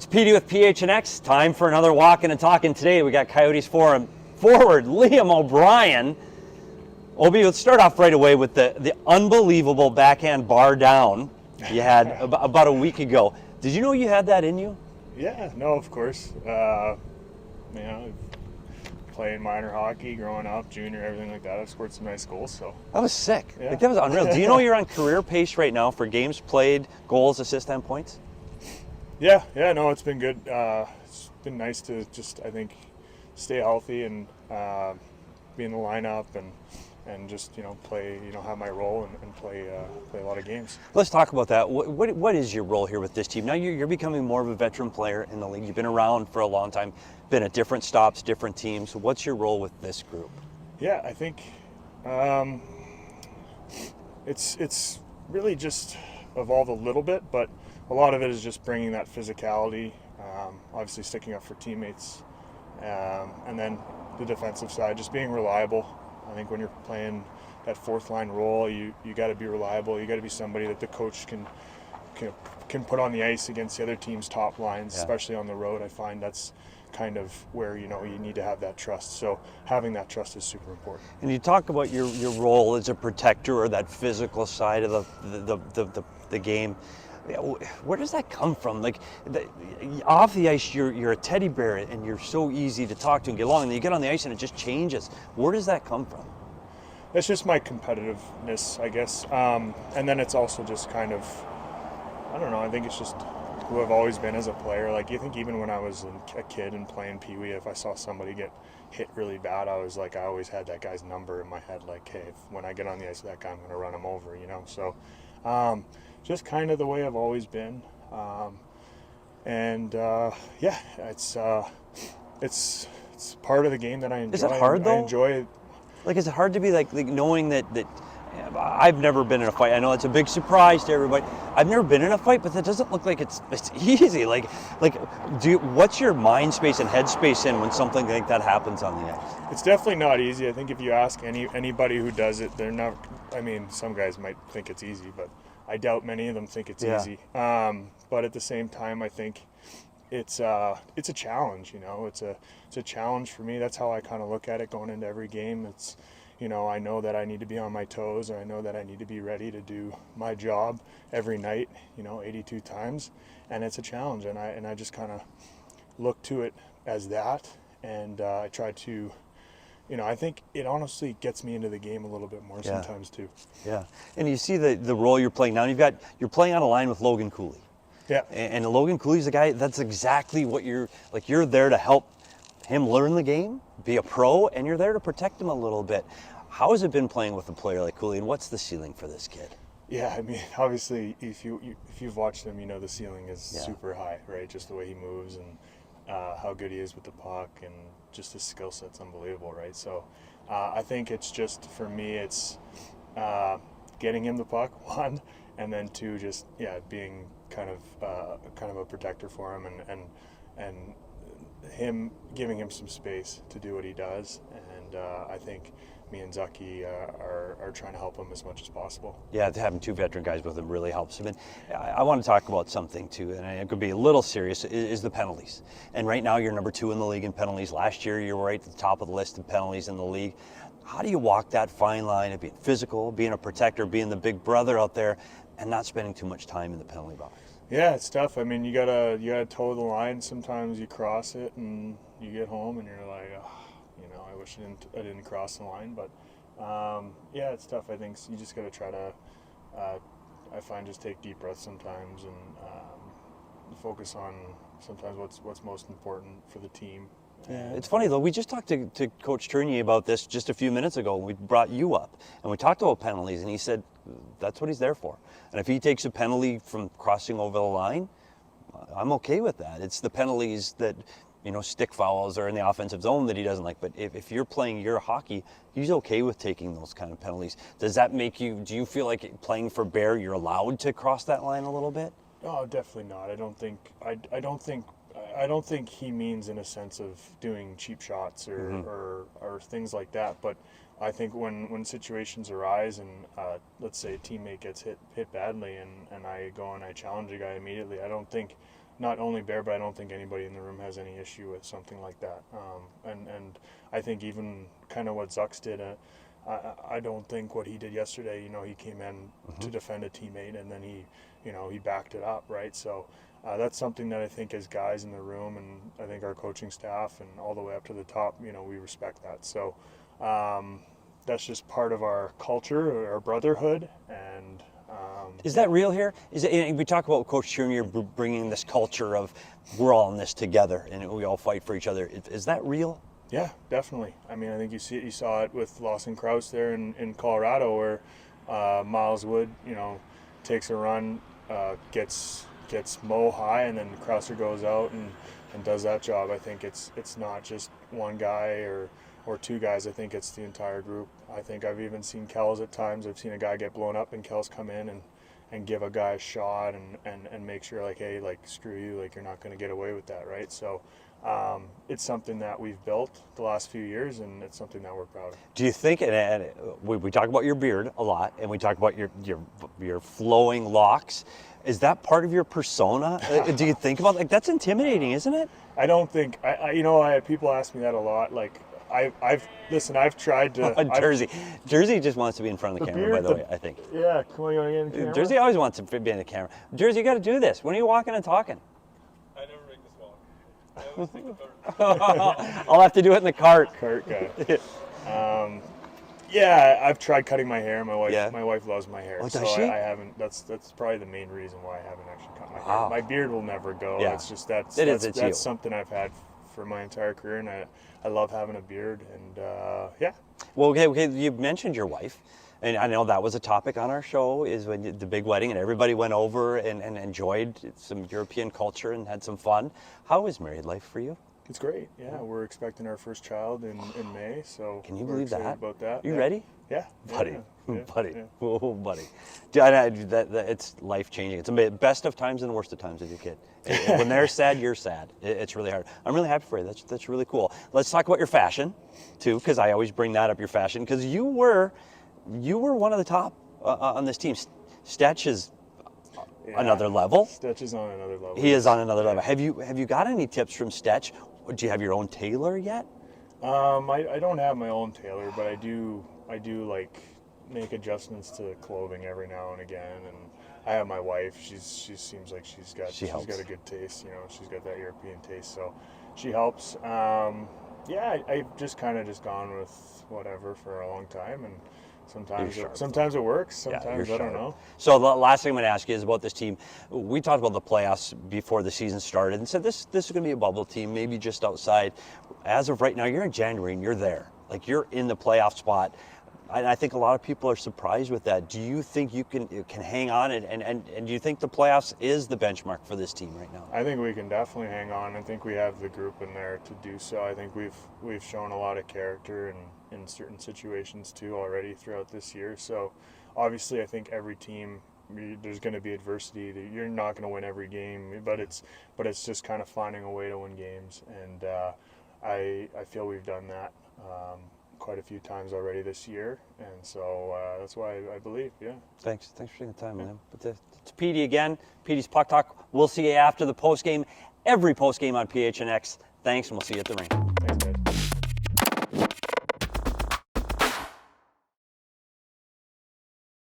It's PD with PHNX. Time for another Walkin and Talkin. Today we got Coyotes forward Liam O'Brien. Obi, let's start off right away with the unbelievable backhand bar down you had about a week ago. Did you know you had that in you? Yeah, no, of course. Playing minor hockey, growing up, junior, everything like that. I've scored some nice goals. So that was sick. Yeah. Like, that was unreal. Do you know you're on career pace right now for games played, goals, assists, and points? Yeah, no, it's been good. It's been nice to just, I think, stay healthy and be in the lineup and just play, have my role and play a lot of games. Let's talk about that. What is your role here with this team? Now you're becoming more of a veteran player in the league. You've been around for a long time, been at different stops, different teams. What's your role with this group? Yeah, I think it's really just evolved a little bit, but a lot of it is just bringing that physicality, obviously sticking up for teammates, and then the defensive side, just being reliable. I think when you're playing that fourth line role, you got to be reliable. You got to be somebody that the coach can put on the ice against the other team's top lines, especially on the road. I find that's kind of where you need to have that trust. So having that trust is super important. And you talk about your role as a protector or that physical side of the game. Where does that come from? Like off the ice, you're a teddy bear and you're so easy to talk to and get along. And then you get on the ice and it just changes. Where does that come from? It's just my competitiveness, I guess. And then it's also just kind of, I don't know. I think it's just who I've always been as a player. Like, you think even when I was a kid and playing Pee Wee, if I saw somebody get hit really bad, I always had that guy's number in my head. Like, hey, when I get on the ice with that guy, I'm going to run him over. So. Just kind of the way I've always been, it's part of the game that I enjoy. Is it hard though? I enjoy it. Like, is it hard to be like knowing that I've never been in a fight? I know it's a big surprise to everybody. I've never been in a fight, but that doesn't look like it's easy. What's your mind space and head space in when something like that happens on the ice? It's definitely not easy. I think if you ask anybody who does it, they're not. I mean, some guys might think it's easy, but I doubt many of them think it's easy. But at the same time, I think it's a challenge. It's a challenge for me. That's how I kind of look at it going into every game. It's I know that I need to be on my toes, and I know that I need to be ready to do my job every night. 82 times, and it's a challenge. And I just kind of look to it as that, and I try to. I think it honestly gets me into the game a little bit more sometimes too. Yeah, and you see the role you're playing now. You're playing on a line with Logan Cooley. Yeah. And Logan Cooley's a guy. That's exactly what you're like. You're there to help him learn the game, be a pro, and you're there to protect him a little bit. How has it been playing with a player like Cooley, and what's the ceiling for this kid? Yeah, I mean, obviously, if you've watched him, the ceiling is super high, right? Just the way he moves and how good he is with the puck, and just his skill set's unbelievable, right? So I think it's just, for me, it's getting him the puck, one, and then two, just being kind of a protector for him, and him giving him some space to do what he does. And I think me and Zucky are trying to help him as much as possible. Yeah, having two veteran guys with him really helps him. And I want to talk about something too, and it could be a little serious, is the penalties. And right now you're number 2 in the league in penalties. Last year you were right at the top of the list in penalties in the league. How do you walk that fine line of being physical, being a protector, being the big brother out there, and not spending too much time in the penalty box? Yeah, it's tough. I mean, you gotta toe the line. Sometimes you cross it and you get home and you're like, oh, I wish I didn't cross the line. But it's tough. I think you just gotta try to. I find just take deep breaths sometimes and focus on sometimes what's most important for the team. Yeah, it's funny though. We just talked to Coach Tournier about this just a few minutes ago. We brought you up and we talked about penalties, and he said that's what he's there for. And if he takes a penalty from crossing over the line, I'm okay with that. It's the penalties that stick fouls or in the offensive zone that he doesn't like. But if you're playing your hockey, he's okay with taking those kind of penalties. Does that make you? Do you feel like playing for Bear, you're allowed to cross that line a little bit? Oh, definitely not. I don't think he means in a sense of doing cheap shots or things like that. But I think when situations arise and let's say a teammate gets hit badly and I go and I challenge a guy immediately, I don't think not only Bear, but I don't think anybody in the room has any issue with something like that. And I think even kind of what Zucks did, I don't think what he did yesterday, he came in to defend a teammate and then he backed it up, right? So that's something that I think as guys in the room, and I think our coaching staff and all the way up to the top, we respect that. So that's just part of our culture, our brotherhood, and is that real here? We talk about Coach Tournier bringing this culture of we're all in this together and we all fight for each other. Is that real? Yeah, definitely. I mean, I think you saw it with Lawson Krause there in Colorado, where Miles Wood, takes a run, gets Mo high, and then Krauser goes out and does that job. I think it's not just one guy or two guys. I think it's the entire group. I think I've even seen Kells at times. I've seen a guy get blown up and Kells come in and give a guy a shot and make sure, like, hey, like, screw you, like, you're not going to get away with that, right? So it's something that we've built the last few years, and it's something that we're proud of. Do you think, and we talk about your beard a lot, and we talk about your flowing locks, is that part of your persona? Do you think about, like, that's intimidating, isn't it? I don't think, people ask me that a lot, like, I've tried to. Jersey just wants to be in front of the camera, by the way, I think. Yeah, come on, you want to get in the camera? Jersey always wants to be in the camera. Jersey, you got to do this. When are you walking and talking? I never make this walk. I always take the cart. I'll have to do it in the cart. Cart guy. Yeah, I've tried cutting my hair. My wife loves my hair. Oh, does she? I haven't. That's probably the main reason why I haven't actually cut my hair. Wow. My beard will never go. Yeah. It's just that's something I've had for my entire career, and I love having a beard, and yeah. Well, okay, you mentioned your wife, and I know that was a topic on our show, is when the big wedding, and everybody went over and enjoyed some European culture and had some fun. How is married life for you? It's great. Yeah, we're expecting our first child in May, so can you we're believe excited that? about that. You ready? Yeah, buddy, yeah. buddy, Yeah. oh, buddy. It's life changing. It's the best of times and the worst of times with your kid. When they're sad, you're sad. It's really hard. I'm really happy for you. That's really cool. Let's talk about your fashion, too, because I always bring that up. Your fashion, because you were one of the top on this team. Stetch is another level. Stetch is on another level. He is on another level. Have you got any tips from Stetch? Do you have your own tailor yet? I don't have my own tailor, but I do like make adjustments to clothing every now and again. And I have my wife. She seems like she's got a good taste. She's got that European taste, so she helps. Yeah, I've just kind of gone with whatever for a long time, and sometimes it works. Sometimes I don't know. So the last thing I'm going to ask you is about this team. We talked about the playoffs before the season started and said this is going to be a bubble team, maybe just outside. As of right now, you're in January and you're there. Like, you're in the playoff spot. And I think a lot of people are surprised with that. Do you think you can hang on, and do you think the playoffs is the benchmark for this team right now? I think we can definitely hang on. I think we have the group in there to do so. I think we've shown a lot of character in certain situations too already throughout this year. So obviously I think every team, there's going to be adversity. You're not going to win every game, but it's just kind of finding a way to win games, and I feel we've done that quite a few times already this year, and so that's why I believe. Yeah. Thanks for taking the time, man. But it's Petey again. Petey's Puck Talk. We'll see you after the post game. Every post game on PHNX. Thanks, and we'll see you at the rink.